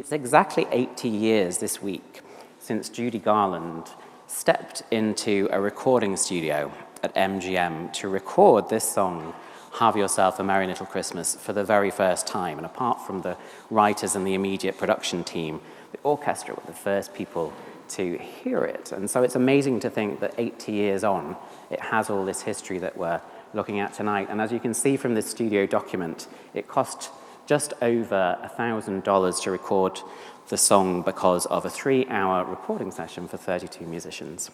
It's exactly 80 years this week since Judy Garland stepped into a recording studio at MGM to record this song, Have Yourself a Merry Little Christmas, for the very first time. And apart from the writers and the immediate production team, the orchestra were the first people to hear it. And so it's amazing to think that 80 years on, it has all this history that we're looking at tonight. And as you can see from this studio document, it cost just over $1,000 to record the song because of a 3-hour recording session for 32 musicians.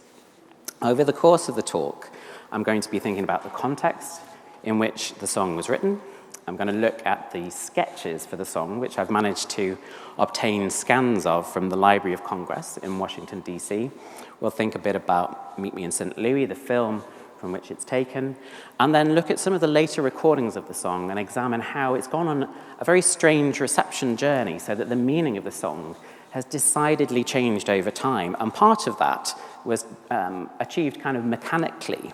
Over the course of the talk, I'm going to be thinking about the context in which the song was written. I'm going to look at the sketches for the song, which I've managed to obtain scans of from the Library of Congress in Washington, D.C. We'll think a bit about Meet Me in St. Louis, the film from which it's taken, and then look at some of the later recordings of the song and examine how it's gone on a very strange reception journey, so that the meaning of the song has decidedly changed over time. And part of that was achieved kind of mechanically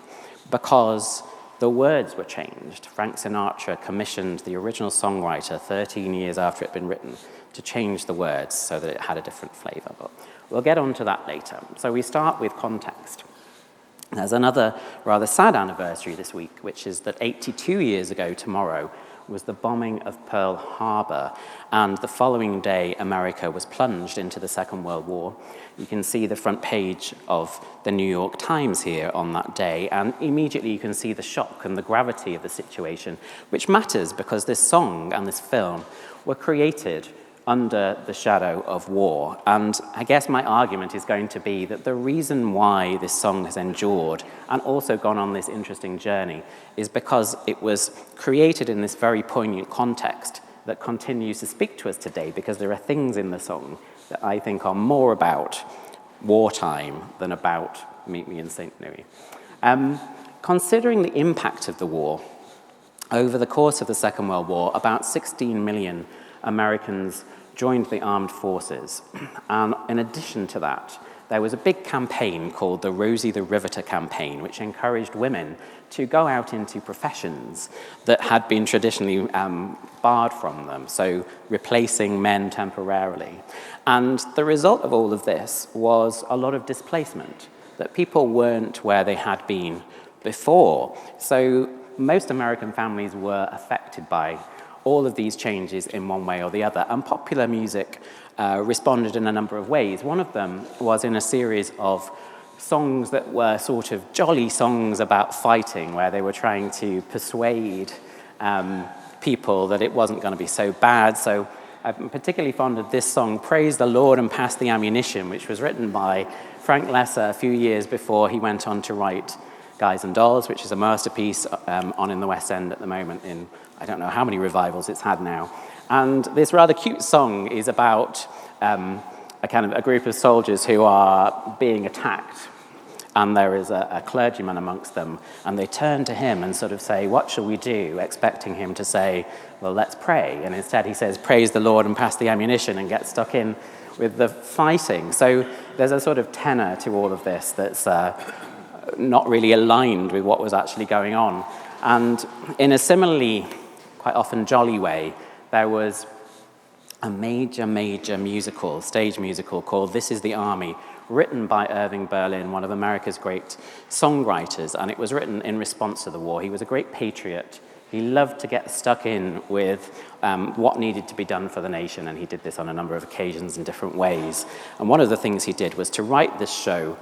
because the words were changed. Frank Sinatra commissioned the original songwriter 13 years after it had been written to change the words so that it had a different flavor. But we'll get on to that later. So we start with context. There's another rather sad anniversary this week, which is that 82 years ago tomorrow was the bombing of Pearl Harbor, and the following day America was plunged into the Second World War. You can see the front page of the New York Times here on that day, and immediately you can see the shock and the gravity of the situation, which matters because this song and this film were created under the shadow of war. And I guess my argument is going to be that the reason why this song has endured and also gone on this interesting journey is because it was created in this very poignant context that continues to speak to us today, because there are things in the song that I think are more about wartime than about Meet Me in St. Louis. Considering the impact of the war, over the course of the Second World War, about 16 million Americans joined the armed forces. And in addition to that, there was a big campaign called the Rosie the Riveter campaign, which encouraged women to go out into professions that had been traditionally barred from them, so replacing men temporarily. And the result of all of this was a lot of displacement, that people weren't where they had been before. So most American families were affected by all of these changes in one way or the other. And popular music responded in a number of ways. One of them was in a series of songs that were sort of jolly songs about fighting, where they were trying to persuade people that it wasn't going to be so bad. So I'm particularly fond of this song, Praise the Lord and Pass the Ammunition, which was written by Frank Lesser a few years before he went on to write Guys and Dolls, which is a masterpiece on in the West End at the moment in I don't know how many revivals it's had now. And this rather cute song is about a group of soldiers who are being attacked. And there is a clergyman amongst them. And they turn to him and sort of say, what shall we do? Expecting him to say, well, let's pray. And instead he says, praise the Lord and pass the ammunition, and gets stuck in with the fighting. So there's a sort of tenor to all of this that's not really aligned with what was actually going on. And in a similarly quite often jolly way, there was a major musical, stage musical called This Is the Army, written by Irving Berlin, one of America's great songwriters, and it was written in response to the war. He was a great patriot. He loved to get stuck in with what needed to be done for the nation, and he did this on a number of occasions in different ways. And one of the things he did was to write this show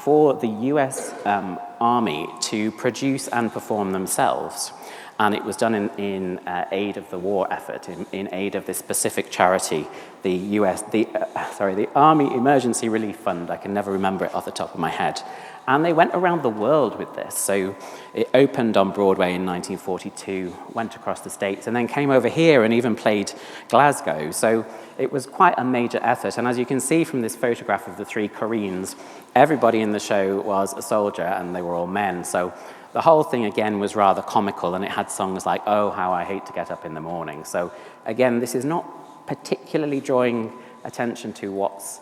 for the US Army to produce and perform themselves. And it was done in aid of the war effort, in aid of this specific charity, the Army Emergency Relief Fund. I can never remember it off the top of my head. And they went around the world with this. So it opened on Broadway in 1942, went across the States, and then came over here and even played Glasgow. So it was quite a major effort. And as you can see from this photograph of the three Koreans, everybody in the show was a soldier, and they were all men. So the whole thing, again, was rather comical, and it had songs like, Oh, How I Hate to Get Up in the Morning. So, again, this is not particularly drawing attention to what's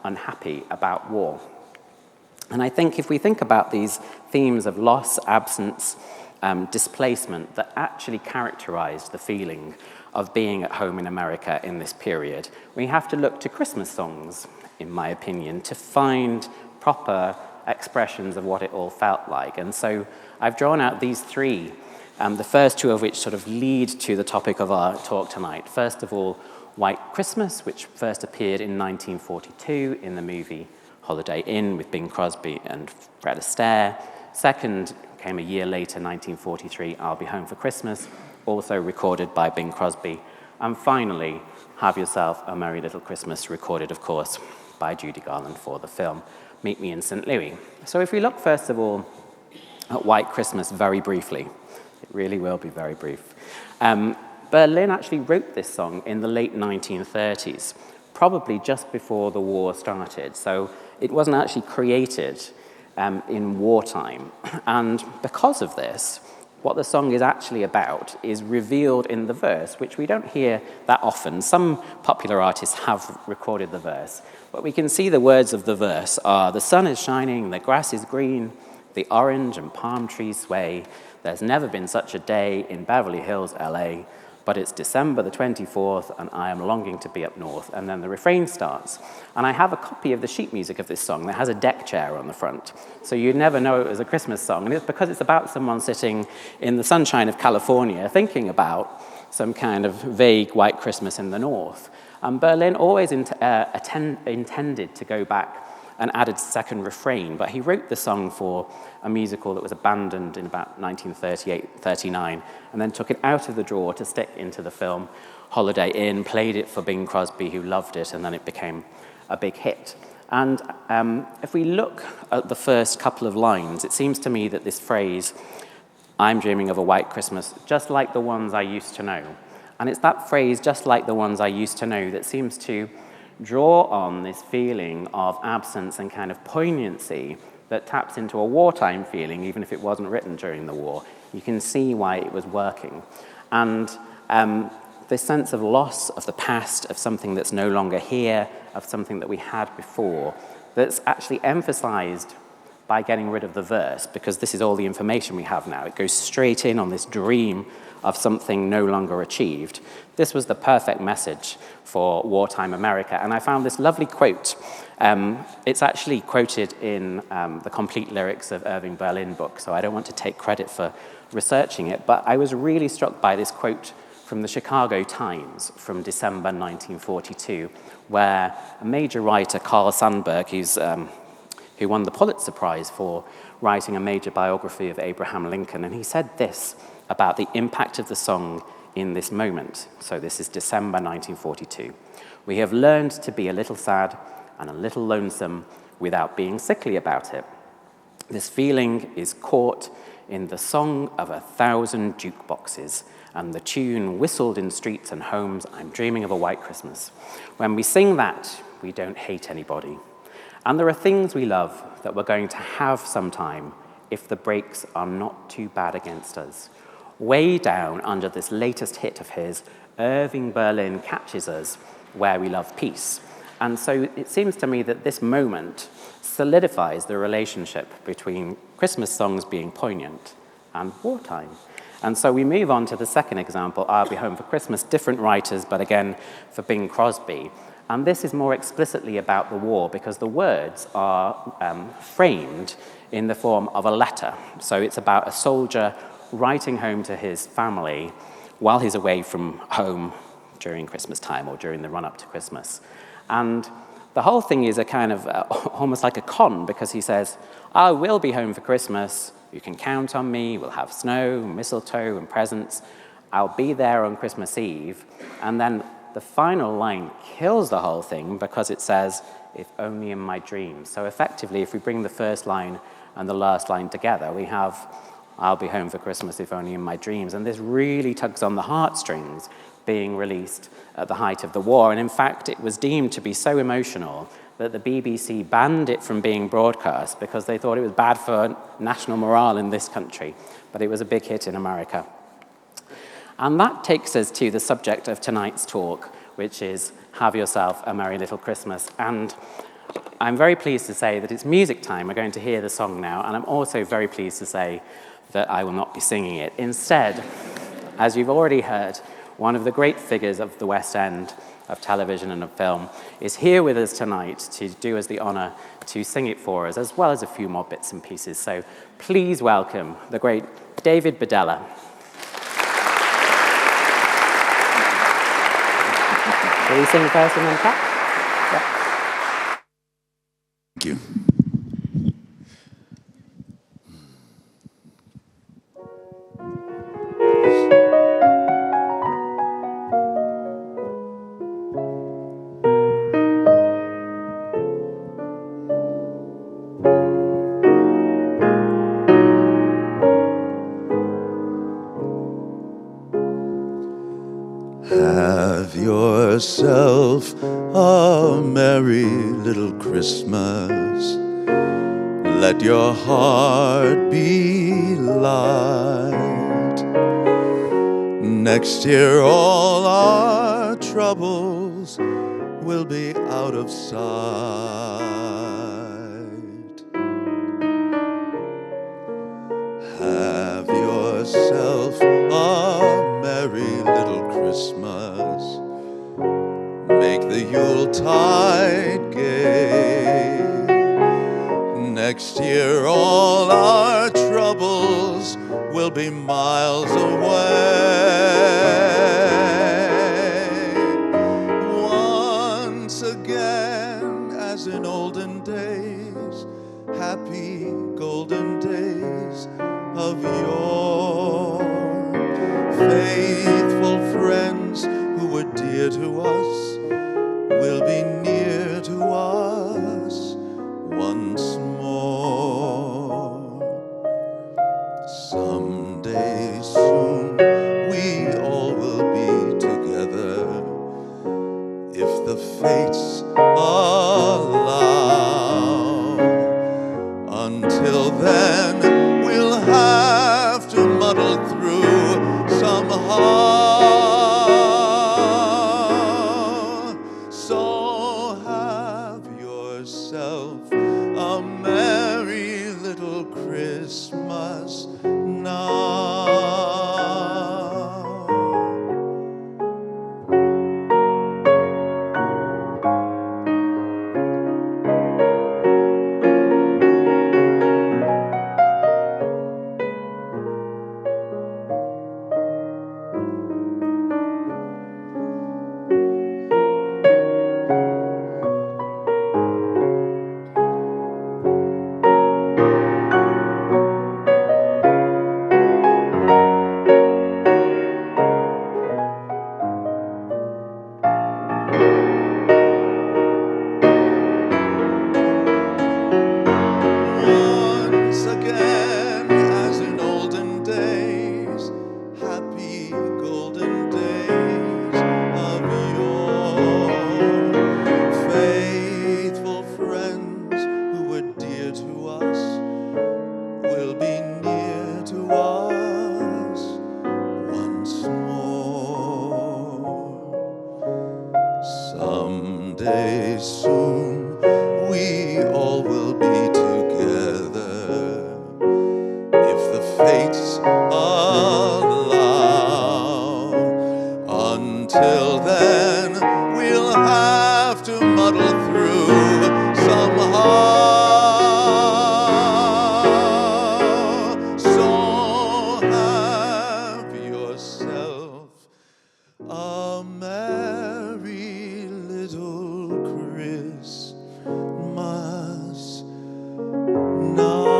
unhappy about war. And I think if we think about these themes of loss, absence, displacement that actually characterized the feeling of being at home in America in this period. We have to look to Christmas songs, in my opinion, to find proper expressions of what it all felt like. And so I've drawn out these three, the first two of which sort of lead to the topic of our talk tonight. First of all, White Christmas, which first appeared in 1942 in the movie Holiday Inn with Bing Crosby and Fred Astaire. Second came a year later, 1943, I'll Be Home for Christmas, also recorded by Bing Crosby. And finally, Have Yourself a Merry Little Christmas, recorded, of course, by Judy Garland for the film Meet Me in St. Louis. So if we look, first of all, at White Christmas very briefly, it really will be very brief. Berlin actually wrote this song in the late 1930s, probably just before the war started. So it wasn't actually created in wartime. And because of this, what the song is actually about is revealed in the verse, which we don't hear that often. Some popular artists have recorded the verse, but we can see the words of the verse are, the sun is shining, the grass is green, the orange and palm trees sway. There's never been such a day in Beverly Hills, LA, but it's December the 24th, and I am longing to be up north. And then the refrain starts. And I have a copy of the sheet music of this song that has a deck chair on the front. So you'd never know it was a Christmas song. And it's because it's about someone sitting in the sunshine of California thinking about some kind of vague white Christmas in the north. And Berlin always intended to go back and added second refrain, but he wrote the song for a musical that was abandoned in about 1938-39, and then took it out of the drawer to stick into the film Holiday Inn, played it for Bing Crosby, who loved it, and then it became a big hit. And if we look at the first couple of lines, it seems to me that this phrase, I'm dreaming of a white Christmas, just like the ones I used to know. And it's that phrase, just like the ones I used to know, that seems to draw on this feeling of absence and kind of poignancy that taps into a wartime feeling, even if it wasn't written during the war. You can see why it was working. And this sense of loss of the past, of something that's no longer here, of something that we had before, that's actually emphasized by getting rid of the verse, because this is all the information we have now. It goes straight in on this dream of something no longer achieved. This was the perfect message for wartime America. And I found this lovely quote. It's actually quoted in the complete lyrics of Irving Berlin book, so I don't want to take credit for researching it, but I was really struck by this quote from the Chicago Times from December 1942, where a major writer, Carl Sandburg, who won the Pulitzer Prize for writing a major biography of Abraham Lincoln, and he said this about the impact of the song in this moment. So this is December 1942. We have learned to be a little sad and a little lonesome without being sickly about it. This feeling is caught in the song of 1,000 jukeboxes and the tune whistled in streets and homes, I'm dreaming of a white Christmas. When we sing that, we don't hate anybody. And there are things we love that we're going to have sometime if the breaks are not too bad against us. Way down under this latest hit of his, Irving Berlin catches us where we love peace. And so it seems to me that this moment solidifies the relationship between Christmas songs being poignant and wartime. And so we move on to the second example, I'll Be Home for Christmas, different writers, but again for Bing Crosby. And this is more explicitly about the war because the words are framed in the form of a letter. So it's about a soldier writing home to his family while he's away from home during Christmas time or during the run-up to Christmas. And the whole thing is a kind of almost like a con because he says, I will be home for Christmas. You can count on me. We'll have snow, mistletoe, and presents. I'll be there on Christmas Eve. And then the final line kills the whole thing because it says, if only in my dreams. So effectively, if we bring the first line and the last line together, we have, I'll be home for Christmas if only in my dreams. And this really tugs on the heartstrings being released at the height of the war. And in fact, it was deemed to be so emotional that the BBC banned it from being broadcast because they thought it was bad for national morale in this country. But it was a big hit in America. And that takes us to the subject of tonight's talk, which is Have Yourself a Merry Little Christmas. And I'm very pleased to say that it's music time. We're going to hear the song now. And I'm also very pleased to say that I will not be singing it. Instead, as you've already heard, one of the great figures of the West End of television and of film is here with us tonight to do us the honor to sing it for us, as well as a few more bits and pieces. So please welcome the great David Bedella. Will you sing first and then clap? Yeah. Thank you. Have yourself a merry little Christmas. Let your heart be light. Next year all our troubles will be out of sight. Have yourself a merry little Christmas. Make the Yuletide gay. Next year all our troubles will be miles away. Once again, as in olden days, happy golden days of yore. Faithful friends who were dear to us will be near to us once more. Someday soon we all will be together, if the fates allow. Until then we'll have to muddle through somehow. So have yourself a merry little Christmas now. Once again, as in olden days, happy golden days of yore. Faithful friends who were dear to us will be near to us once more. Someday soon we all will be together, if the fates allow. Until then we'll have to muddle through somehow. So have yourself a merry little Christmas now.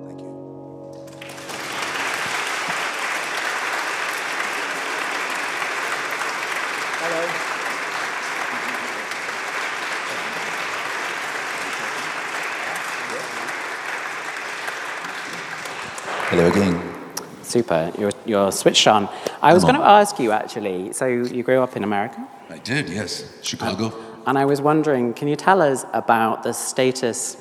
Thank you. Hello again. Super, you're switched on. I was going to ask you, actually, so you grew up in America? I did, yes. Chicago. And I was wondering, can you tell us about the status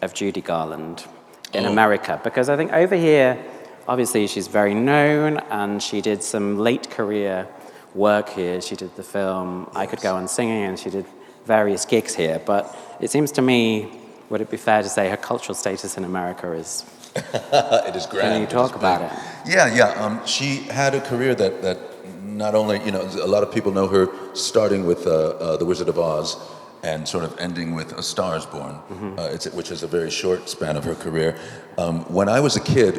of Judy Garland in America? Because I think over here, obviously she's very known, and she did some late career work here, she did the film. I could go on singing, and she did various gigs here. But it seems to me, would it be fair to say her cultural status in America is... It is grand. Can you talk about it? Yeah. She had a career that not only, a lot of people know her starting with The Wizard of Oz and sort of ending with A Star is Born, which is a very short span of her career. When I was a kid,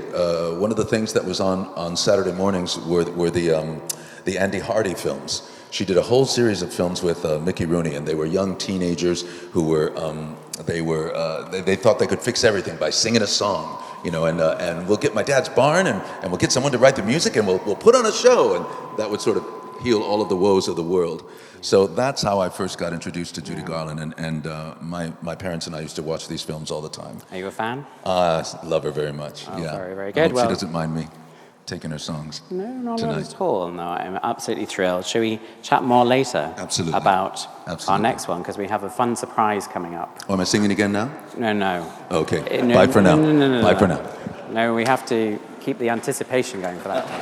one of the things that was on Saturday mornings were the Andy Hardy films. She did a whole series of films with Mickey Rooney, and they were young teenagers who were they thought they could fix everything by singing a song, and we'll get my dad's barn, and we'll get someone to write the music, and we'll put on a show, and that would sort of heal all of the woes of the world. So that's how I first got introduced to Judy Garland, and my parents and I used to watch these films all the time. Are you a fan? Love her very much. Oh, yeah, very, very good. I hope she doesn't mind me taking her songs. No, not tonight. at all. No, I'm absolutely thrilled. Shall we chat more later? Absolutely. About Absolutely. our next one, because we have a fun surprise coming up. Oh, am I singing again now? No. Okay. Bye for now. No. Bye for now. No, we have to keep the anticipation going for that one.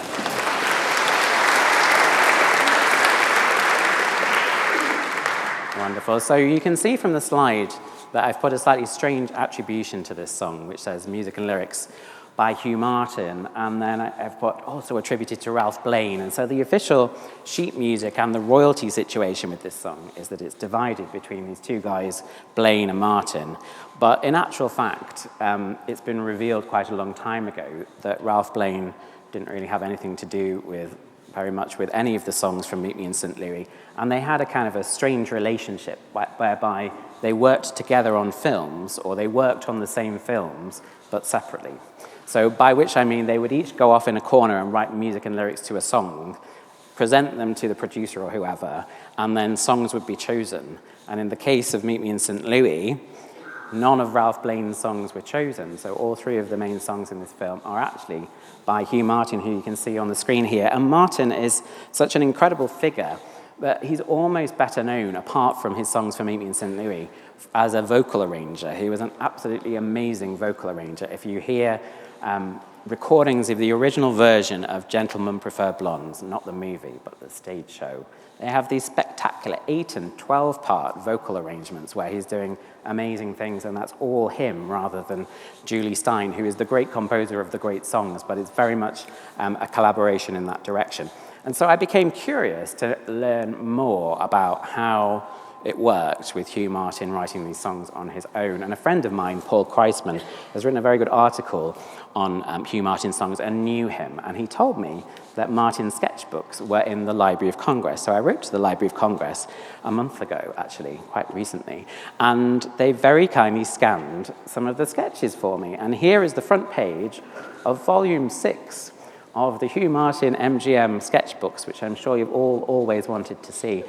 Wonderful. So you can see from the slide that I've put a slightly strange attribution to this song, which says music and lyrics by Hugh Martin, and then I've put also attributed to Ralph Blane. And so the official sheet music and the royalty situation with this song is that it's divided between these two guys, Blane and Martin. But in actual fact, it's been revealed quite a long time ago that Ralph Blane didn't really have anything to do very much with any of the songs from Meet Me in St. Louis. And they had a kind of a strange relationship whereby they worked together on films, or they worked on the same films, but separately. So by which I mean they would each go off in a corner and write music and lyrics to a song, present them to the producer or whoever, and then songs would be chosen. And in the case of Meet Me in St. Louis, none of Ralph Blane's songs were chosen. So all three of the main songs in this film are actually by Hugh Martin, who you can see on the screen here. And Martin is such an incredible figure that he's almost better known, apart from his songs for Meet Me in St. Louis, as a vocal arranger. He was an absolutely amazing vocal arranger. If you hear recordings of the original version of Gentlemen Prefer Blondes, not the movie, but the stage show, they have these spectacular 8 and 12-part vocal arrangements where he's doing amazing things, and that's all him rather than Julie Stein, who is the great composer of the great songs, but it's very much a collaboration in that direction. And so I became curious to learn more about how it worked with Hugh Martin writing these songs on his own. And a friend of mine, Paul Kreisman, has written a very good article on Hugh Martin's songs and knew him. And he told me that Martin's sketchbooks were in the Library of Congress. So I wrote to the Library of Congress a month ago, actually, quite recently. And they very kindly scanned some of the sketches for me. And here is the front page of volume 6 of the Hugh Martin MGM sketchbooks, which I'm sure you've all always wanted to see.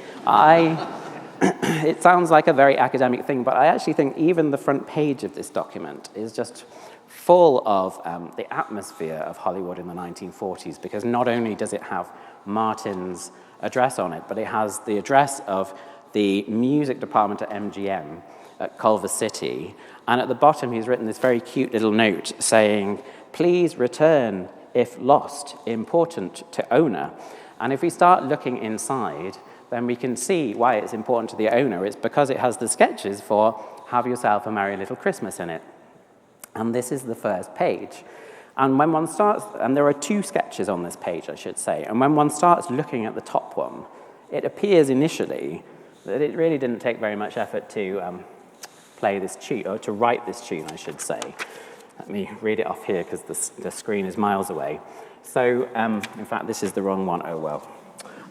It sounds like a very academic thing, but I actually think even the front page of this document is just full of the atmosphere of Hollywood in the 1940s, because not only does it have Martin's address on it, but it has the address of the music department at MGM at Culver City, and at the bottom he's written this very cute little note saying, "Please return if lost, important to owner." And if we start looking inside, then we can see why it's important to the owner. It's because it has the sketches for Have Yourself a Merry Little Christmas in it. And this is the first page. And when one starts, and there are 2 sketches on this page, I should say, and when one starts looking at the top one, it appears initially that it really didn't take very much effort to play this tune, or to write this tune, I should say. Let me read it off here, because the screen is miles away. So, in fact, this is the wrong one. Oh, well.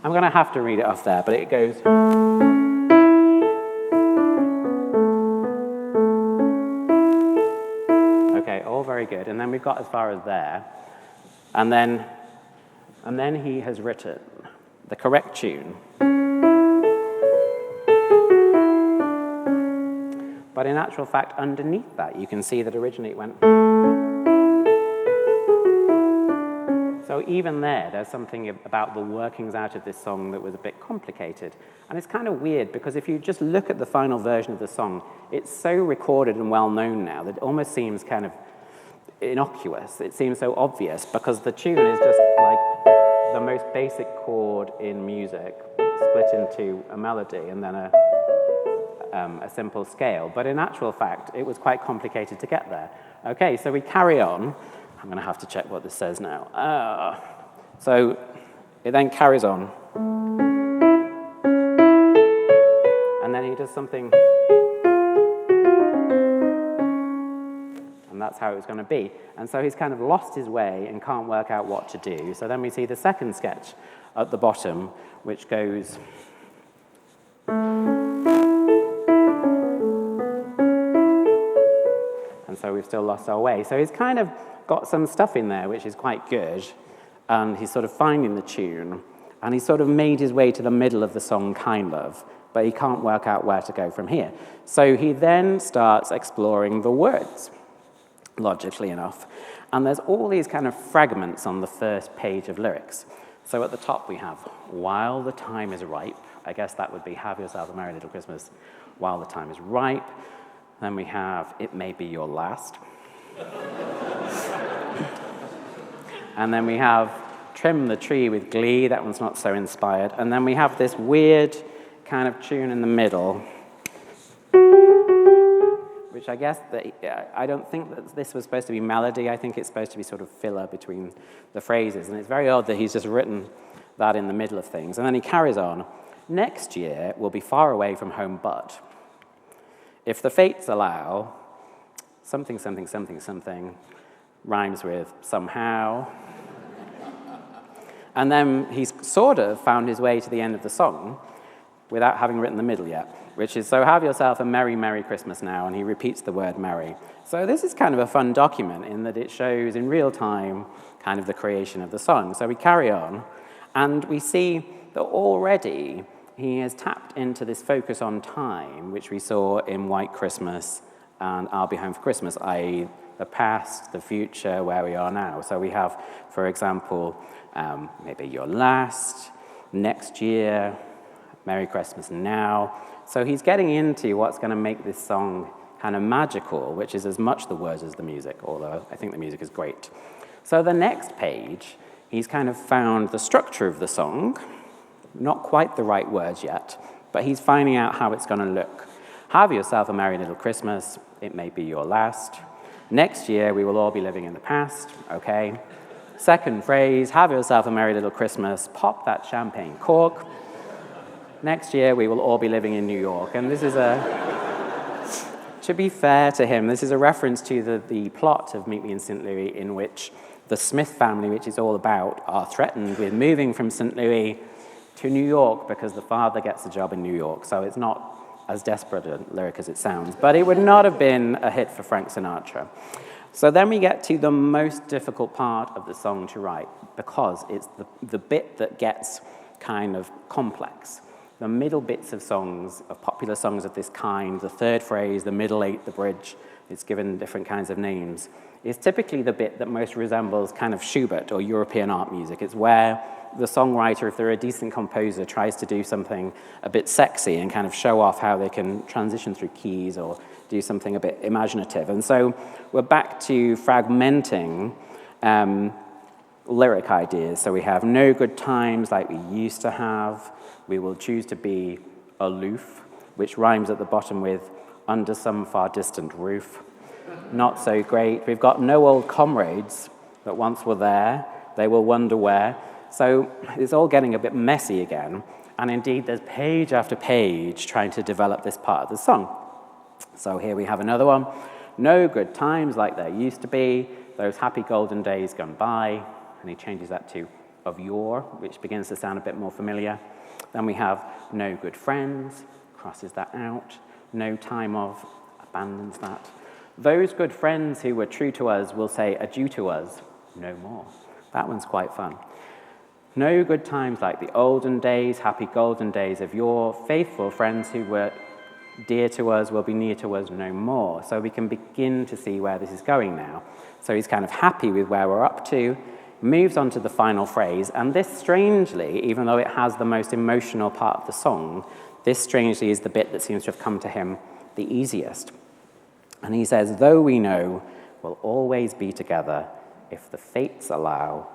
I'm going to have to read it off there, but it goes... Okay, all very good. And then we've got as far as there. And then he has written the correct tune. But in actual fact, underneath that, you can see that originally it went... So even there's something about the workings out of this song that was a bit complicated. And it's kind of weird, because if you just look at the final version of the song, it's so recorded and well-known now that it almost seems kind of innocuous. It seems so obvious, because the tune is just like... the most basic chord in music split into a melody and then a simple scale. But in actual fact, it was quite complicated to get there. Okay, so we carry on. I'm going to have to check what this says now. So it then carries on. And then he does something. And that's how it was going to be. And so he's kind of lost his way and can't work out what to do. So then we see the second sketch at the bottom, which goes... And so we've still lost our way. So he's kind of got some stuff in there, which is quite good. And he's sort of finding the tune. And he's sort of made his way to the middle of the song, kind of. But he can't work out where to go from here. So he then starts exploring the words, logically enough. And there's all these kind of fragments on the first page of lyrics. So at the top we have, while the time is ripe. I guess that would be, have yourself a merry little Christmas while the time is ripe. Then we have, it may be your last. And then we have, trim the tree with glee. That one's not so inspired. And then we have this weird kind of tune in the middle, which I guess, I don't think that this was supposed to be melody. I think it's supposed to be sort of filler between the phrases. And it's very odd that he's just written that in the middle of things. And then he carries on. Next year, we'll be far away from home, but if the fates allow, something, something, something, something, rhymes with somehow. And then he's sort of found his way to the end of the song without having written the middle yet, which is, so have yourself a merry, merry Christmas now, and he repeats the word merry. So this is kind of a fun document in that it shows in real time kind of the creation of the song. So we carry on, and we see that already he has tapped into this focus on time, which we saw in White Christmas and I'll Be Home for Christmas, i.e. the past, the future, where we are now. So we have, for example, maybe your last, next year, Merry Christmas now. So he's getting into what's going to make this song kind of magical, which is as much the words as the music, although I think the music is great. So the next page, he's kind of found the structure of the song, not quite the right words yet, but he's finding out how it's going to look. Have yourself a merry little Christmas, it may be your last. Next year, we will all be living in the past, okay? Second phrase, have yourself a merry little Christmas, pop that champagne cork. Next year, we will all be living in New York. And this is to be fair to him, this is a reference to the plot of Meet Me in St. Louis, in which the Smith family, which it's all about, are threatened with moving from St. Louis to New York because the father gets a job in New York. So it's not as desperate a lyric as it sounds, but it would not have been a hit for Frank Sinatra. So then we get to the most difficult part of the song to write, because it's the bit that gets kind of complex. The middle bits of songs, of popular songs of this kind, the third phrase, the middle eight, the bridge, it's given different kinds of names, is typically the bit that most resembles kind of Schubert or European art music. It's where the songwriter, if they're a decent composer, tries to do something a bit sexy and kind of show off how they can transition through keys or do something a bit imaginative. And so we're back to fragmenting lyric ideas. So we have no good times like we used to have. We will choose to be aloof, which rhymes at the bottom with under some far distant roof. Not so great. We've got no old comrades that once were there. They will wonder where. So it's all getting a bit messy again. And indeed, there's page after page trying to develop this part of the song. So here we have another one. No good times like there used to be. Those happy golden days gone by. And he changes that to of yore, which begins to sound a bit more familiar. Then we have no good friends, crosses that out. No time of, abandons that. Those good friends who were true to us will say adieu to us no more. That one's quite fun. No good times like the olden days, happy golden days of yore. Faithful friends who were dear to us will be near to us no more. So we can begin to see where this is going now. So he's kind of happy with where we're up to, moves on to the final phrase, and this strangely, even though it has the most emotional part of the song, this strangely is the bit that seems to have come to him the easiest. And he says, though we know we'll always be together if the fates allow,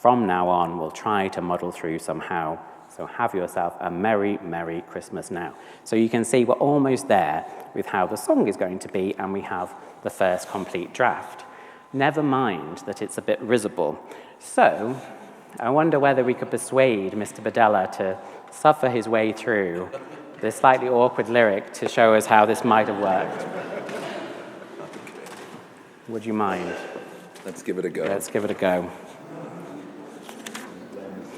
from now on, we'll try to muddle through somehow. So have yourself a merry, merry Christmas now. So you can see we're almost there with how the song is going to be, and we have the first complete draft. Never mind that it's a bit risible. So I wonder whether we could persuade Mr. Badella to suffer his way through this slightly awkward lyric to show us how this might have worked. Would you mind? Let's give it a go. Let's give it a go.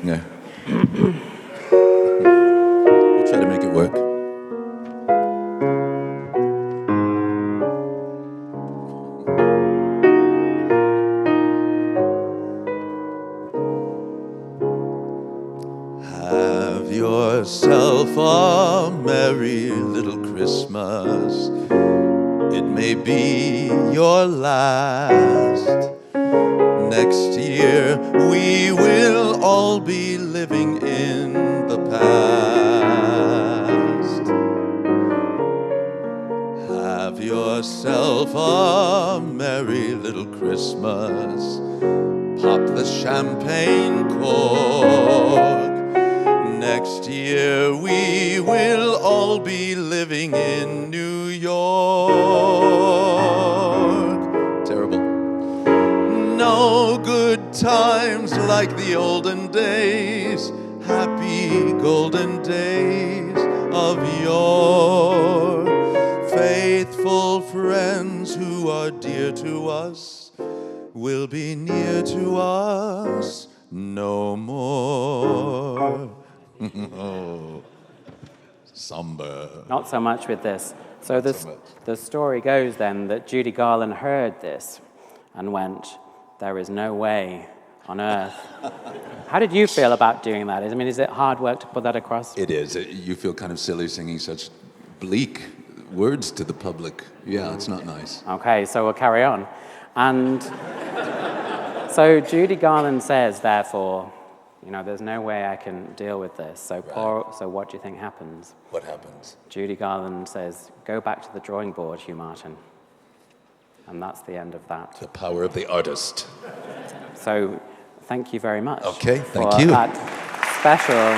Yeah. We'll try to make it work. Have yourself a merry little Christmas. It may be your last. Next year we will all be living in the past. Have yourself a merry little Christmas. Pop the champagne cork. Next year we will all be living in New York. Terrible. No good times like the olden days, happy golden days of yore. Faithful friends who are dear to us will be near to us no more. Oh, somber. Not so much with this. So the story goes then that Judy Garland heard this and went, there is no way on earth. How did you feel about doing that? I mean, is it hard work to put that across? It is. You feel kind of silly singing such bleak words to the public. Yeah, it's not nice. Okay, so we'll carry on. And so Judy Garland says, therefore, there's no way I can deal with this. So so what do you think happens? What happens? Judy Garland says, go back to the drawing board, Hugh Martin. And that's the end of that. The power of the artist. So thank you very much. Okay, thank for you. That special.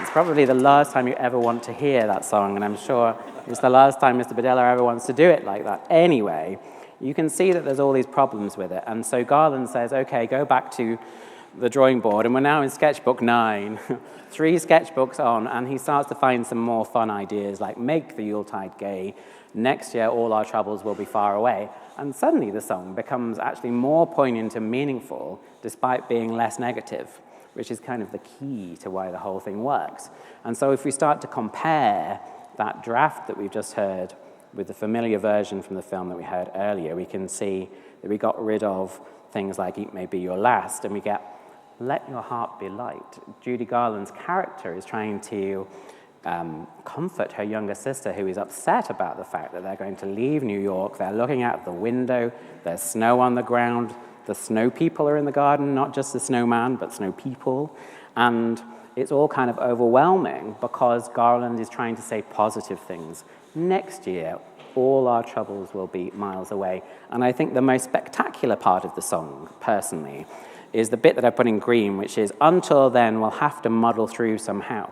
It's probably the last time you ever want to hear that song, and I'm sure it's the last time Mr. Badella ever wants to do it like that. Anyway, you can see that there's all these problems with it. And so Garland says, okay, go back to the drawing board, and we're now in sketchbook 9, 3 sketchbooks on, and he starts to find some more fun ideas, like make the Yuletide gay, next year all our troubles will be far away. And suddenly the song becomes actually more poignant and meaningful, despite being less negative, which is kind of the key to why the whole thing works. And so if we start to compare that draft that we've just heard with the familiar version from the film that we heard earlier, we can see that we got rid of things like It May Be Your Last, and we get Let Your Heart Be Light. Judy Garland's character is trying to comfort her younger sister, who is upset about the fact that they're going to leave New York. They're looking out the window, there's snow on the ground, the snow people are in the garden, not just the snowman, but snow people. And it's all kind of overwhelming because Garland is trying to say positive things. Next year, all our troubles will be miles away. And I think the most spectacular part of the song, personally, is the bit that I put in green, which is, until then, we'll have to muddle through somehow.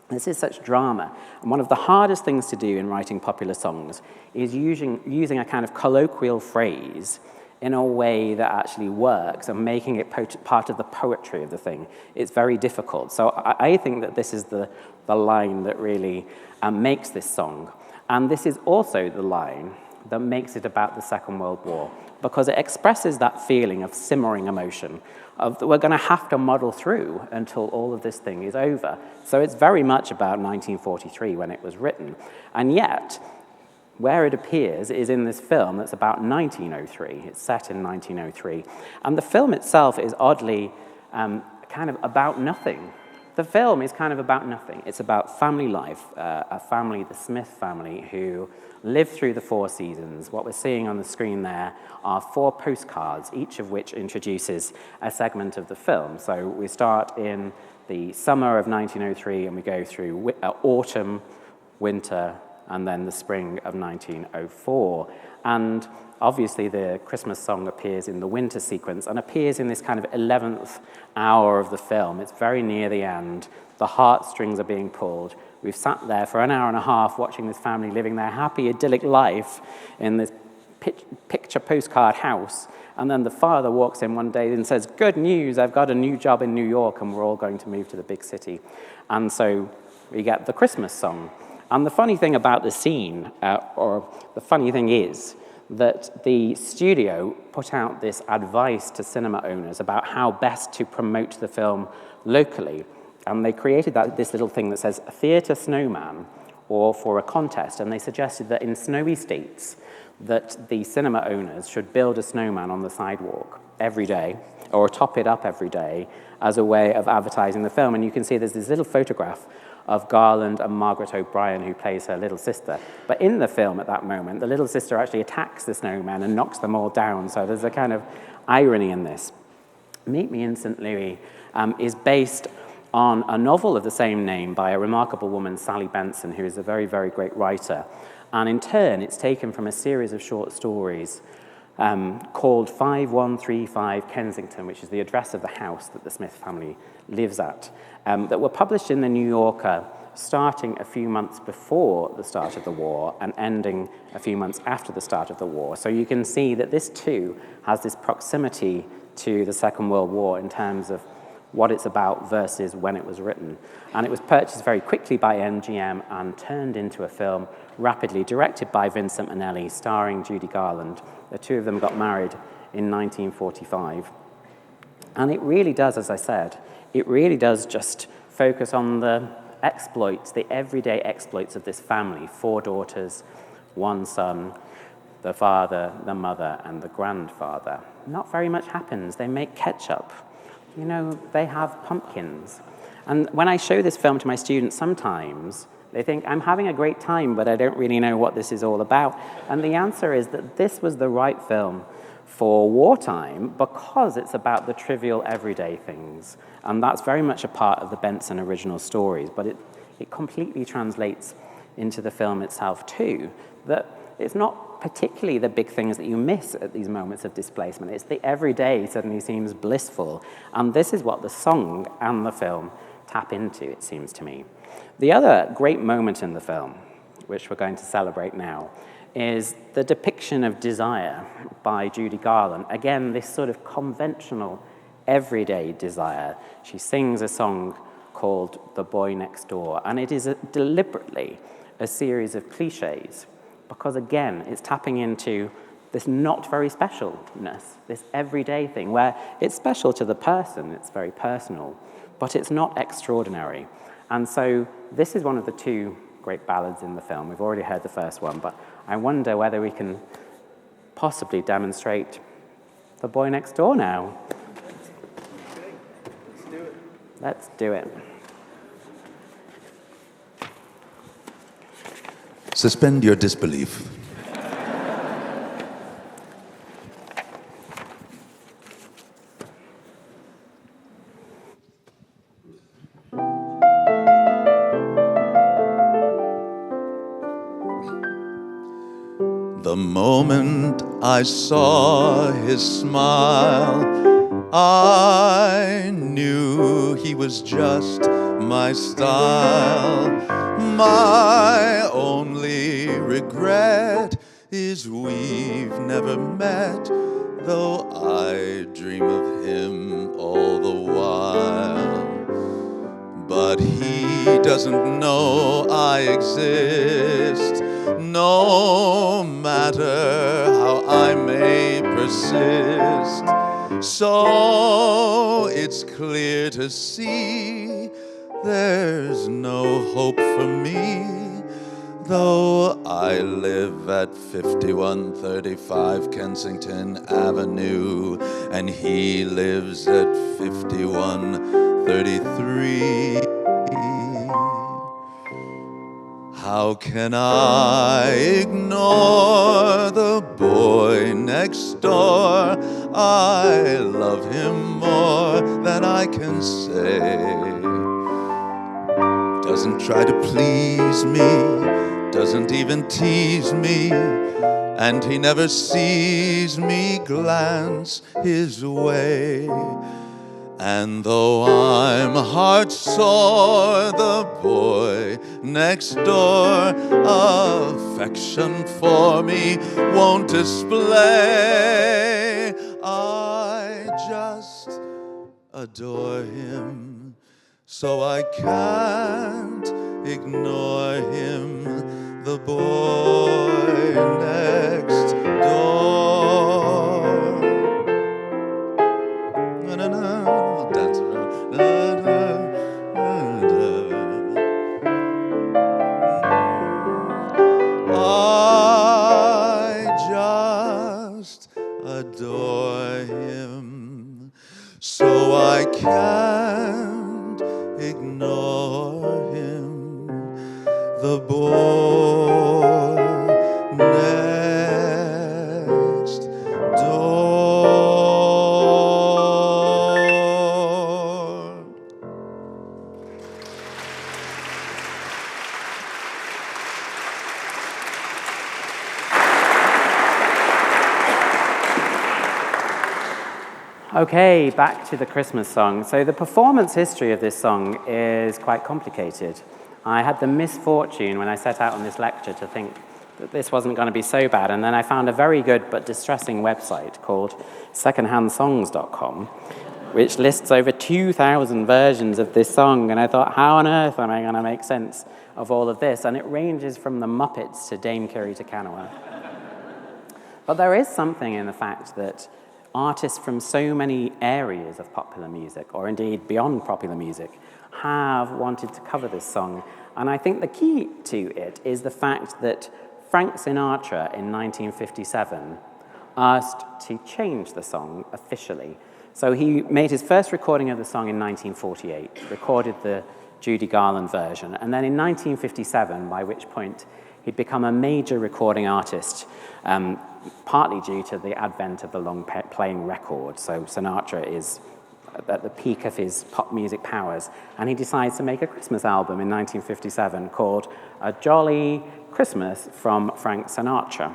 This is such drama. And one of the hardest things to do in writing popular songs is using a kind of colloquial phrase in a way that actually works and making it part of the poetry of the thing. It's very difficult. So I think that this is the line that really makes this song. And this is also the line that makes it about the Second World War, because it expresses that feeling of simmering emotion, of that we're going to have to muddle through until all of this thing is over. So it's very much about 1943 when it was written. And yet, where it appears is in this film that's about 1903. It's set in 1903. And the film itself is oddly kind of about nothing. The film is kind of about nothing. It's about family life, a family, the Smith family, who lived through the 4 seasons. What we're seeing on the screen there are 4 postcards, each of which introduces a segment of the film. So we start in the summer of 1903 and we go through autumn, winter, and then the spring of 1904. And obviously the Christmas song appears in the winter sequence and appears in this kind of 11th hour of the film. It's very near the end. The heartstrings are being pulled. We've sat there for an hour and a half watching this family living their happy, idyllic life in this picture postcard house. And then the father walks in one day and says, "Good news, I've got a new job in New York and we're all going to move to the big city." And so we get the Christmas song. And the funny thing about the scene, or the funny thing is, that the studio put out this advice to cinema owners about how best to promote the film locally. And they created this little thing that says theatre snowman, or for a contest. And they suggested that in snowy states, that the cinema owners should build a snowman on the sidewalk every day, or top it up every day, as a way of advertising the film. And you can see there's this little photograph of Garland and Margaret O'Brien, who plays her little sister. But in the film at that moment, the little sister actually attacks the snowman and knocks them all down. So there's a kind of irony in this. Meet Me in St. Louis is based on a novel of the same name by a remarkable woman, Sally Benson, who is a very, very great writer. And in turn, it's taken from a series of short stories called 5135 Kensington, which is the address of the house that the Smith family lives at, that were published in the New Yorker starting a few months before the start of the war and ending a few months after the start of the war. So you can see that this too has this proximity to the Second World War in terms of what it's about versus when it was written. And it was purchased very quickly by MGM and turned into a film rapidly, directed by Vincent Minnelli, starring Judy Garland. The two of them got married in 1945. And it really does, as I said, it really does just focus on the exploits, the everyday exploits of this family. 4 daughters, 1 son, the father, the mother, and the grandfather. Not very much happens. They make ketchup. You know, they have pumpkins. And when I show this film to my students, sometimes they think, I'm having a great time, but I don't really know what this is all about. And the answer is that this was the right film for wartime because it's about the trivial everyday things. And that's very much a part of the Benson original stories, but it completely translates into the film itself too, that it's not particularly the big things that you miss at these moments of displacement. It's the everyday suddenly seems blissful. And this is what the song and the film tap into, it seems to me. The other great moment in the film, which we're going to celebrate now, is the depiction of desire by Judy Garland. Again, this sort of conventional, everyday desire. She sings a song called The Boy Next Door, and it is deliberately a series of cliches, because again, it's tapping into this not very specialness, this everyday thing, where it's special to the person, it's very personal, but it's not extraordinary. And so this is one of the 2 great ballads in the film. We've already heard the first one, but I wonder whether we can possibly demonstrate The Boy Next Door now. Okay, let's do it. Let's do it. Suspend your disbelief. The moment I saw his smile, I knew he was just my style. My only regret is we've never met, though I dream of him all the while. But he doesn't know I exist, no matter how I may persist. So it's clear to see there's no hope for me, though I live at 5135 Kensington Avenue, and he lives at 5133. How can I ignore the boy next door? I love him more than I can say. Doesn't try to please me, doesn't even tease me, and he never sees me glance his way. And though I'm heart sore, the boy next door affection for me won't display. I just adore him, so I can't ignore him, the boy next door. Na-na-na, I'll dance around. I just adore him, so I can't ignore him, the boy next door. Okay, back to the Christmas song. So the performance history of this song is quite complicated. I had the misfortune when I set out on this lecture to think that this wasn't going to be so bad, and then I found a very good but distressing website called secondhandsongs.com, which lists over 2,000 versions of this song, and I thought, how on earth am I going to make sense of all of this? And it ranges from the Muppets to Dame Curie to Canoa. But there is something in the fact that artists from so many areas of popular music, or indeed beyond popular music, have wanted to cover this song. And I think the key to it is the fact that Frank Sinatra in 1957 asked to change the song officially. So he made his first recording of the song in 1948, recorded the Judy Garland version, and then in 1957, by which point he'd become a major recording artist, partly due to the advent of the long-playing record. So Sinatra is at the peak of his pop music powers, and he decides to make a Christmas album in 1957 called A Jolly Christmas from Frank Sinatra.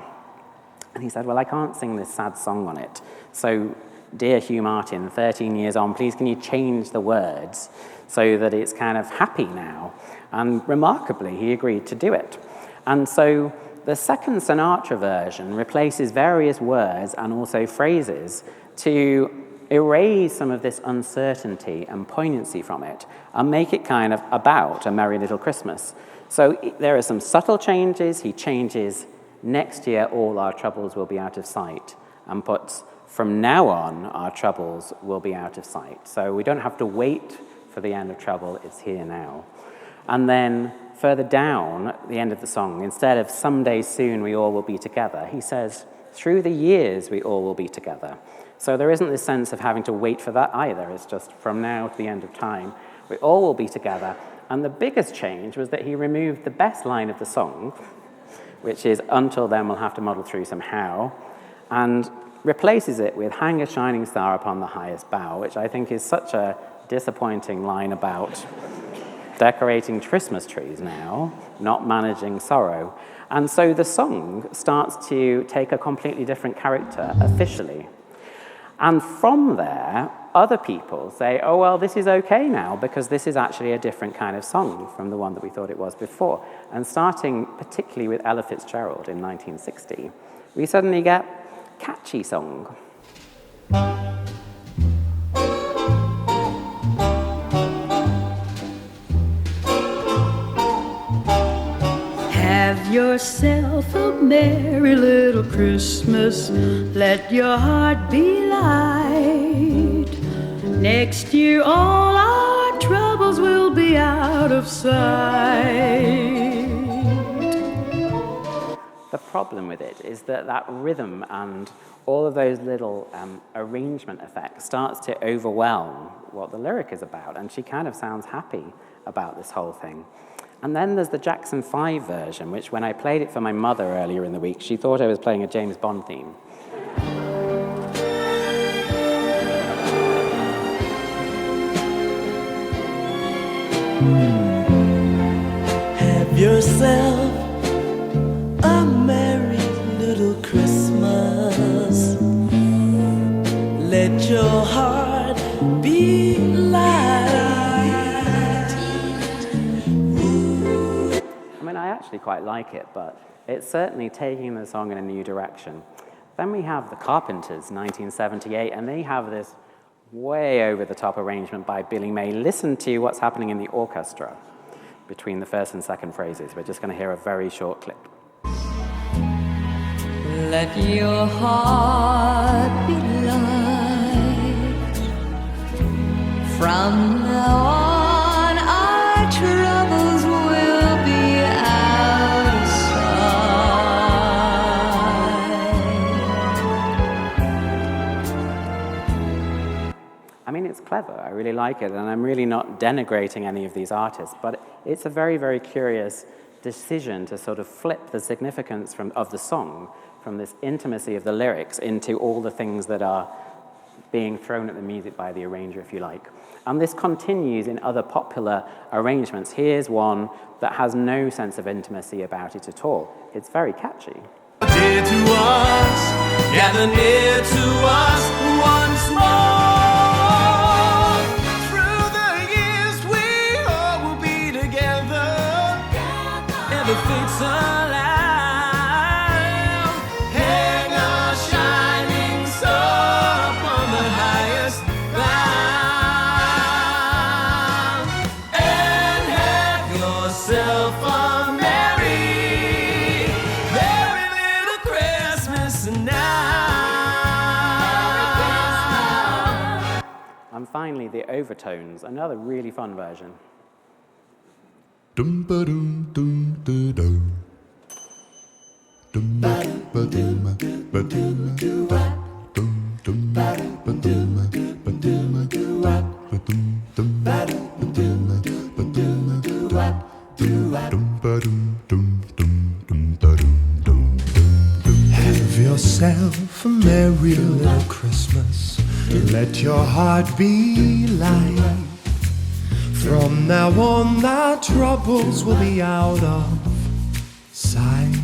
And he said, well, I can't sing this sad song on it. So, dear Hugh Martin, 13 years on, please can you change the words so that it's kind of happy now? And remarkably, he agreed to do it. And so the second Sinatra version replaces various words and also phrases to erase some of this uncertainty and poignancy from it and make it kind of about a merry little Christmas. So there are some subtle changes. He changes, next year all our troubles will be out of sight, and puts, from now on our troubles will be out of sight. So we don't have to wait for the end of trouble, it's here now. And then further down at the end of the song, instead of someday soon we all will be together, he says, through the years we all will be together. So there isn't this sense of having to wait for that either. It's just from now to the end of time, we all will be together. And the biggest change was that he removed the best line of the song, which is, until then we'll have to muddle through somehow, and replaces it with hang a shining star upon the highest bough, which I think is such a disappointing line about decorating Christmas trees now, not managing sorrow. And so the song starts to take a completely different character officially. And from there, other people say, oh, well, this is okay now because this is actually a different kind of song from the one that we thought it was before. And starting particularly with Ella Fitzgerald in 1960, we suddenly get catchy song. Have yourself a merry little Christmas. Let your heart be light. Next year all our troubles will be out of sight. The problem with it is that that rhythm and all of those little arrangement effects starts to overwhelm what the lyric is about, and she kind of sounds happy about this whole thing. And then there's the Jackson 5 version, which when I played it for my mother earlier in the week, she thought I was playing a James Bond theme. Have yourself your heart be light. I mean, I actually quite like it, but it's certainly taking the song in a new direction. Then we have the Carpenters, 1978, and they have this way over-the-top arrangement by Billy May. Listen to what's happening in the orchestra between the first and second phrases. We're just going to hear a very short clip. Let your heart be light. From now on, our troubles will be out of sight. I mean, it's clever. I really like it, and I'm really not denigrating any of these artists, but it's a very, very curious decision to sort of flip the significance of the song from this intimacy of the lyrics into all the things that are being thrown at the music by the arranger, if you like. And this continues in other popular arrangements. Here's one that has no sense of intimacy about it at all. It's very catchy. Dear to us, gather near to us once more. Through the years we all will be together. And the fates alive. Hang our shining star upon the highest bough. And have yourself a merry, merry little Christmas now. And finally, the overtones, another really fun version. Dum ba dum dum da do. Dum ba dum ba dum da. Dum dum ba dum ba dum da. Ba dum dum ba dum ba dum da. Dum ba dum dum dum dum da dum dum dum. Have yourself a merry little Christmas. Let your heart be light. From now on, our troubles will be out of sight.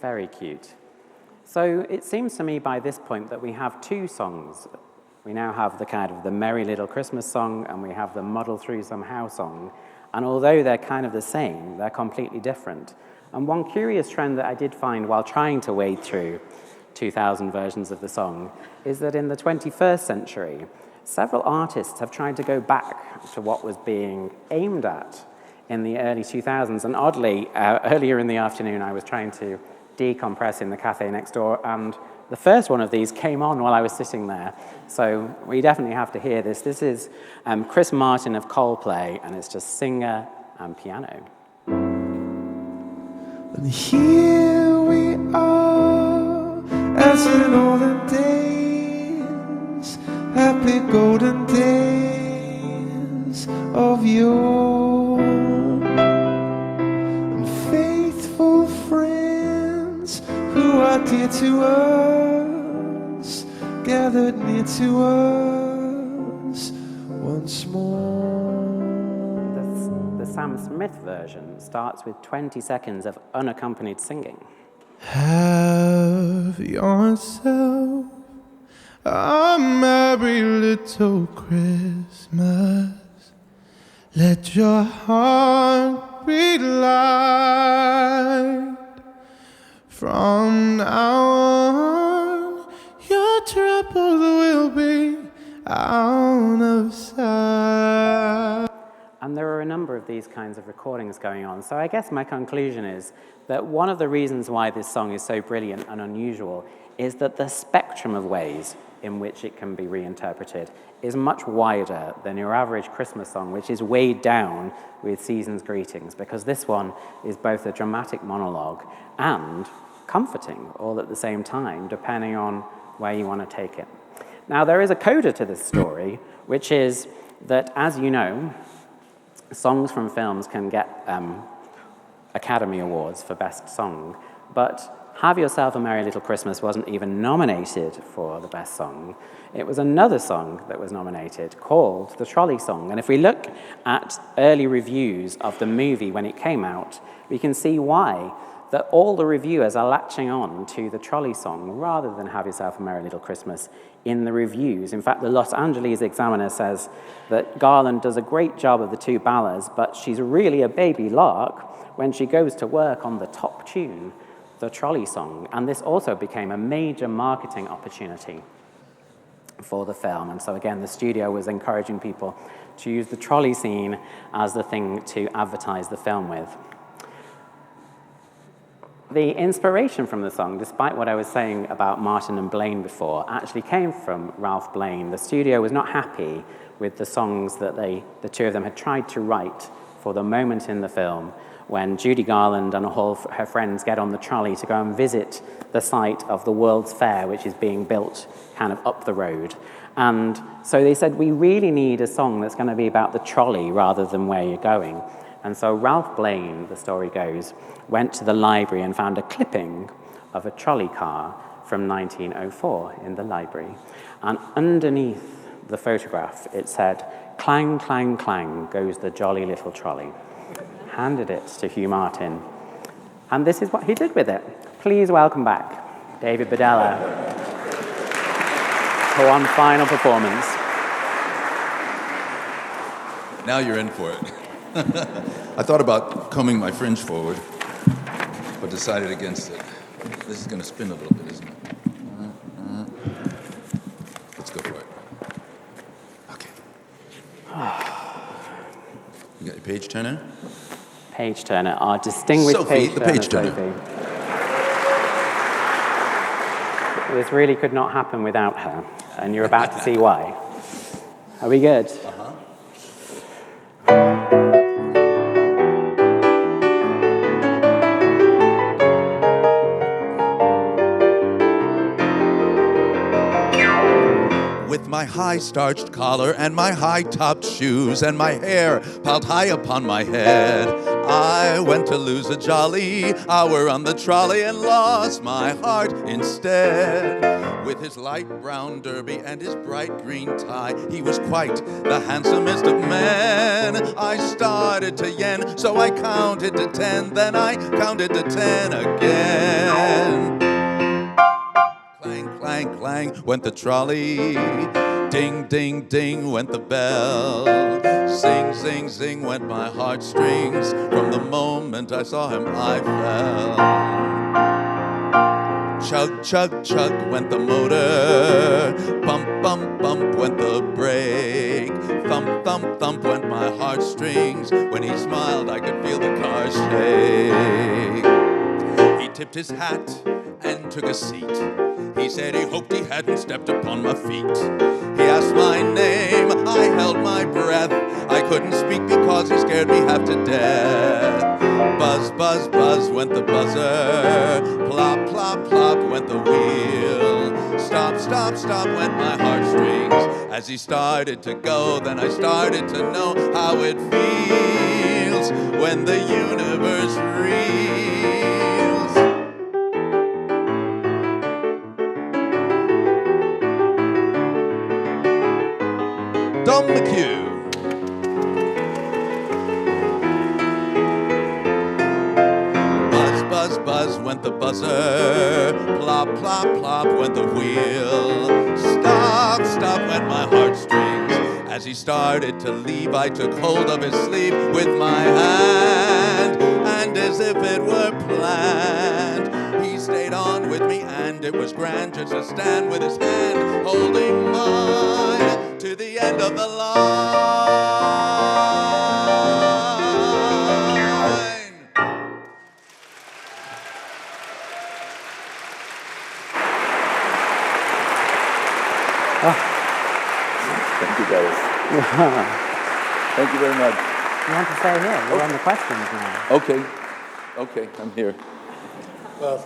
Very cute. So it seems to me by this point that we have two songs. We now have the kind of the Merry Little Christmas song, and we have the Muddle Through Somehow song. And although they're kind of the same, they're completely different. And one curious trend that I did find while trying to wade through 2,000 versions of the song is that in the 21st century, several artists have tried to go back to what was being aimed at in the early 2000s. And oddly, earlier in the afternoon, I was trying to decompress in the cafe next door, and the first one of these came on while I was sitting there. So we definitely have to hear this. This is Chris Martin of Coldplay, and it's just singer and piano. And here we are, as in olden days, happy golden days of yore, and faithful friends who are dear to us, gathered near to us once more. The Sam Smith version starts with 20 seconds of unaccompanied singing. Have yourself a merry little Christmas. Let your heart be light. From now on, your troubles will be out of sight. And there are a number of these kinds of recordings going on. So I guess my conclusion is that one of the reasons why this song is so brilliant and unusual is that the spectrum of ways in which it can be reinterpreted is much wider than your average Christmas song, which is weighed down with season's greetings, because this one is both a dramatic monologue and comforting all at the same time, depending on where you want to take it. Now, there is a coda to this story, which is that, as you know, songs from films can get Academy Awards for Best Song, but Have Yourself a Merry Little Christmas wasn't even nominated for the Best Song. It was another song that was nominated called The Trolley Song. And if we look at early reviews of the movie when it came out, we can see why that all the reviewers are latching on to the trolley song rather than Have Yourself a Merry Little Christmas in the reviews. In fact, the Los Angeles Examiner says that Garland does a great job of the two ballads, but she's really a baby lark when she goes to work on the top tune, the trolley song. And this also became a major marketing opportunity for the film. And so again, the studio was encouraging people to use the trolley scene as the thing to advertise the film with. The inspiration from the song, despite what I was saying about Martin and Blaine before, actually came from Ralph Blaine. The studio was not happy with the songs that the two of them had tried to write for the moment in the film when Judy Garland and all of her friends get on the trolley to go and visit the site of the World's Fair, which is being built kind of up the road. And so they said, we really need a song that's going to be about the trolley rather than where you're going. And so Ralph Blaine, the story goes, went to the library and found a clipping of a trolley car from 1904 in the library. And underneath the photograph, it said, "Clang, clang, clang goes the jolly little trolley." Handed it to Hugh Martin. And this is what he did with it. Please welcome back David Bedella for one final performance. Now you're in for it. I thought about combing my fringe forward, but decided against it. This is going to spin a little bit, isn't it? Let's go for it. Okay. You got your page turner? Page turner, our distinguished Sophie, page the turner, page turner. Sophie. This really could not happen without her, and you're about to see why. Are we good? With my high-starched collar and my high-topped shoes and my hair piled high upon my head, I went to lose a jolly hour on the trolley and lost my heart instead. With his light brown derby and his bright green tie, he was quite the handsomest of men. I started to yen, so I counted to 10, then I counted to 10 again. Clang, clang, clang went the trolley. Ding, ding, ding went the bell. Zing, zing, zing went my heartstrings. From the moment I saw him, I fell. Chug, chug, chug went the motor. Bump, bump, bump went the brake. Thump, thump, thump went my heartstrings. When he smiled, I could feel the car shake. He tipped his hat and took a seat. He said he hoped he hadn't stepped upon my feet. He asked my name, I held my breath. I couldn't speak because he scared me half to death. Buzz, buzz, buzz went the buzzer. Plop, plop, plop went the wheel. Stop, stop, stop went my heartstrings. As he started to go, then I started to know how it feels when the universe reels. Dom McHugh. Buzz, buzz, buzz went the buzzer. Plop, plop, plop went the wheel. Stop, stop went my heartstrings. As he started to leave, I took hold of his sleeve with my hand, and as if it were planned, he stayed on with me, and it was grand just to stand with his hand holding mine to the end of the line. Thank you, guys. Thank you very much. You want to stay here? We're on the questions now. Okay, I'm here. Well,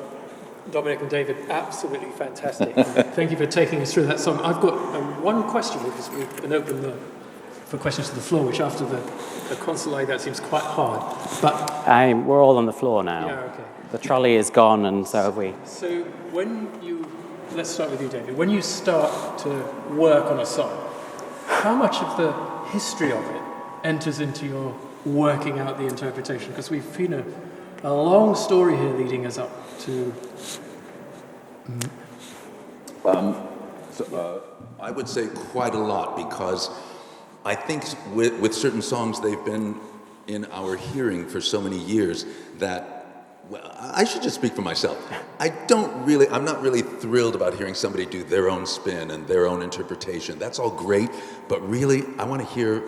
Dominic and David, absolutely fantastic. Thank you for taking us through that song. I've got one question, because we've been open for questions to the floor, which after the console like that seems quite hard. But We're all on the floor now. yeah, okay. The trolley is gone, and so have we. So let's start with you, David. When you start to work on a song, how much of the history of it enters into your working out the interpretation? Because we've a long story here leading us up to... I would say quite a lot, because I think with certain songs, they've been in our hearing for so many years that, well, I should just speak for myself. I'm not really thrilled about hearing somebody do their own spin and their own interpretation. That's all great, but really, I want to hear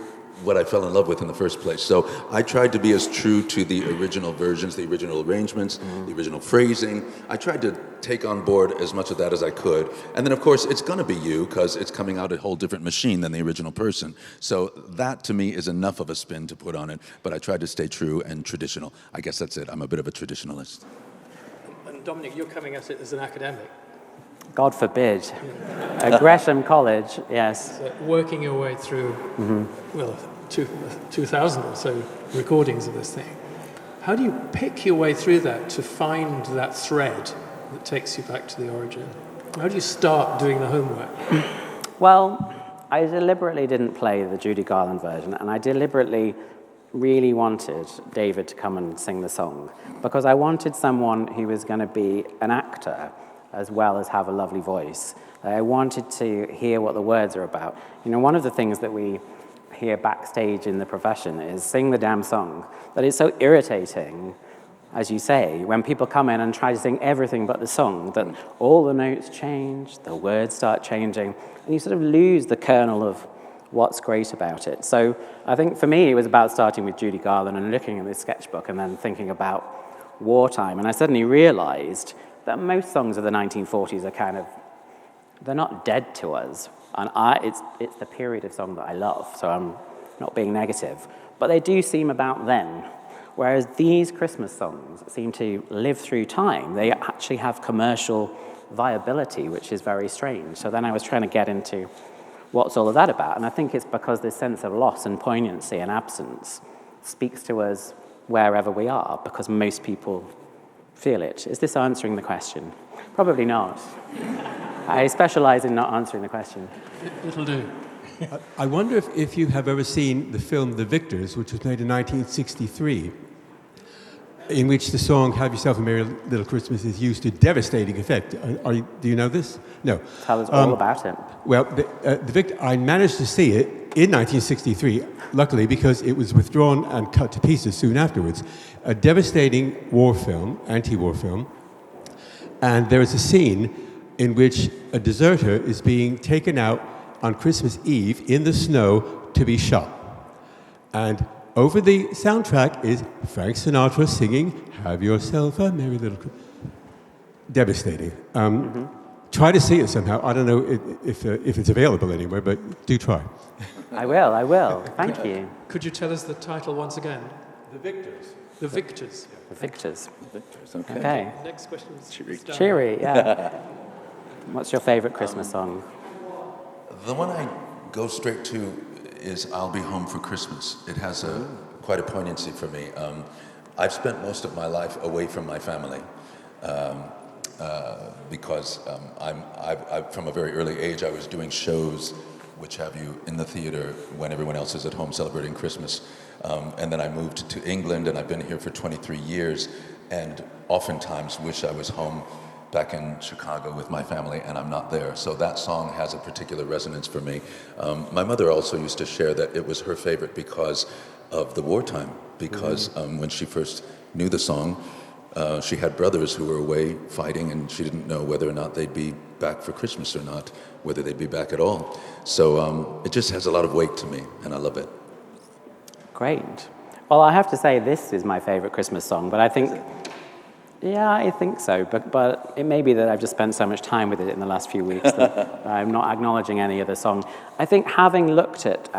what I fell in love with in the first place. So I tried to be as true to the original versions, the original arrangements, the original phrasing. I tried to take on board as much of that as I could. And then, of course, it's going to be you, because it's coming out a whole different machine than the original person. So that, to me, is enough of a spin to put on it. But I tried to stay true and traditional. I guess that's it. I'm a bit of a traditionalist. And Dominic, you're coming at it as an academic. God forbid. At Gresham College, yes. So working your way through, well, 2,000 or so recordings of this thing. How do you pick your way through that to find that thread that takes you back to the origin? How do you start doing the homework? Well, I deliberately didn't play the Judy Garland version, and I deliberately really wanted David to come and sing the song, because I wanted someone who was going to be an actor as well as have a lovely voice. I wanted to hear what the words are about. You know, one of the things that we hear backstage in the profession is sing the damn song. But it's so irritating, as you say, when people come in and try to sing everything but the song, that all the notes change, the words start changing, and you sort of lose the kernel of what's great about it. So I think for me, it was about starting with Judy Garland and looking at this sketchbook and then thinking about wartime. And I suddenly realized that most songs of the 1940s are they're not dead to us. And it's the period of song that I love, so I'm not being negative. But they do seem about then. Whereas these Christmas songs seem to live through time. They actually have commercial viability, which is very strange. So then I was trying to get into what's all of that about. And I think it's because this sense of loss and poignancy and absence speaks to us wherever we are, because most people feel it. Is this answering the question? Probably not. I specialize in not answering the question. It'll do. I wonder if you have ever seen the film The Victors, which was made in 1963, in which the song Have Yourself a Merry Little Christmas is used to devastating effect. Do you know this? No. Tell us all about it. Well, I managed to see it in 1963, luckily, because it was withdrawn and cut to pieces soon afterwards. A devastating war film, anti-war film, and there is a scene in which a deserter is being taken out on Christmas Eve in the snow to be shot. And over the soundtrack is Frank Sinatra singing Have Yourself a Merry Little Christmas. Devastating. Try to see it somehow. I don't know if it's available anywhere, but do try. I will. Thank you. Could you tell us the title once again? The Victors. The Victors. The Victors. Okay. Next question is Cheery, yeah. What's your favorite Christmas song? The one I go straight to is I'll Be Home for Christmas. It has quite a poignancy for me. I've spent most of my life away from my family because from a very early age I was doing shows, which have you, in the theater when everyone else is at home celebrating Christmas. And then I moved to England, and I've been here for 23 years, and oftentimes wish I was home back in Chicago with my family, and I'm not there. So that song has a particular resonance for me. My mother also used to share that it was her favorite because of the wartime, because when she first knew the song, she had brothers who were away fighting, and she didn't know whether or not they'd be back for Christmas or not, whether they'd be back at all. So it just has a lot of weight to me, and I love it. Great. Well, I have to say this is my favorite Christmas song, but I think so. But it may be that I've just spent so much time with it in the last few weeks that I'm not acknowledging any other song. I think having looked at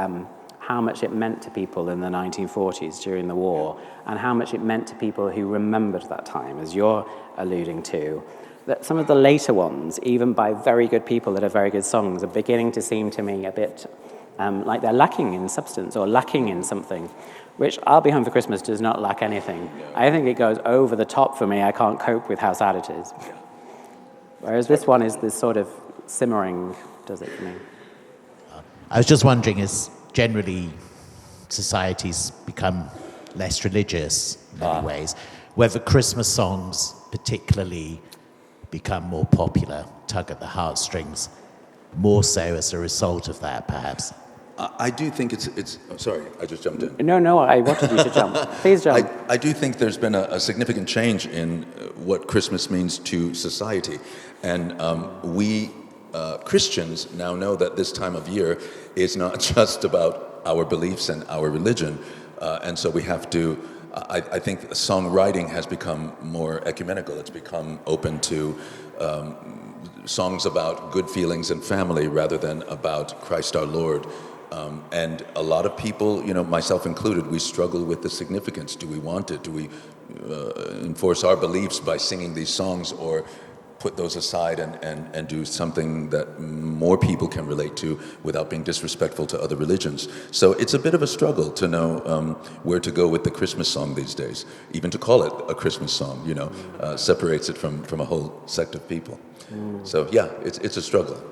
how much it meant to people in the 1940s during the war, and how much it meant to people who remembered that time, as you're alluding to, that some of the later ones, even by very good people that are very good songs, are beginning to seem to me a bit like they're lacking in substance or lacking in something, which I'll Be Home for Christmas does not lack anything. I think it goes over the top for me. I can't cope with how sad it is. Whereas this one is this sort of simmering, does it for me. I was just wondering, as generally societies become less religious in many ways, whether Christmas songs particularly become more popular, tug at the heartstrings, more so as a result of that, perhaps. I do think it's. Oh, sorry, I just jumped in. No, I wanted you to jump. Please jump. I do think there's been a significant change in what Christmas means to society. And we Christians now know that this time of year is not just about our beliefs and our religion. And so we have to, I think songwriting has become more ecumenical. It's become open to songs about good feelings and family rather than about Christ our Lord. And a lot of people, myself included, we struggle with the significance. Do we want it? Do we enforce our beliefs by singing these songs, or put those aside and do something that more people can relate to without being disrespectful to other religions? So it's a bit of a struggle to know where to go with the Christmas song these days. Even to call it a Christmas song, separates it from a whole sect of people. So yeah, it's a struggle.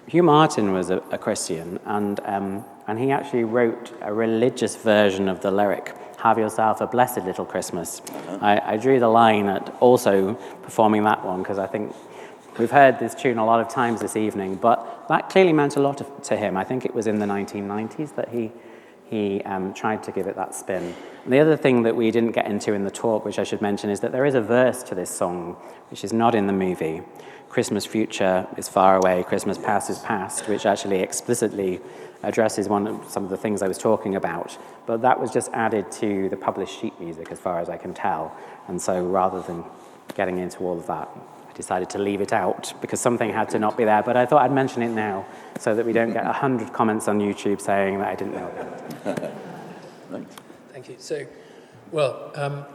Hugh Martin was a Christian, and he actually wrote a religious version of the lyric, "Have yourself a blessed little Christmas." I drew the line at also performing that one, because I think we've heard this tune a lot of times this evening, but that clearly meant a lot to him. I think it was in the 1990s that he tried to give it that spin. And the other thing that we didn't get into in the talk, which I should mention, is that there is a verse to this song, which is not in the movie. Christmas future is far away, Christmas past is past, which actually explicitly addresses some of the things I was talking about. But that was just added to the published sheet music, as far as I can tell. And so rather than getting into all of that, I decided to leave it out, because something had to not be there. But I thought I'd mention it now, so that we don't get 100 comments on YouTube saying that I didn't know about it. Thank you. So,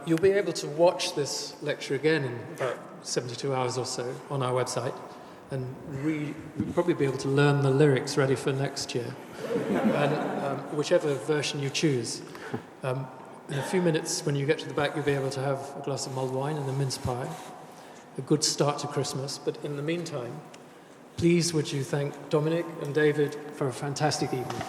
you'll be able to watch this lecture again in about 72 hours or so on our website, and you'll probably be able to learn the lyrics ready for next year, and whichever version you choose. In a few minutes, when you get to the back, you'll be able to have a glass of mulled wine and a mince pie, a good start to Christmas. But in the meantime, please would you thank Dominic and David for a fantastic evening.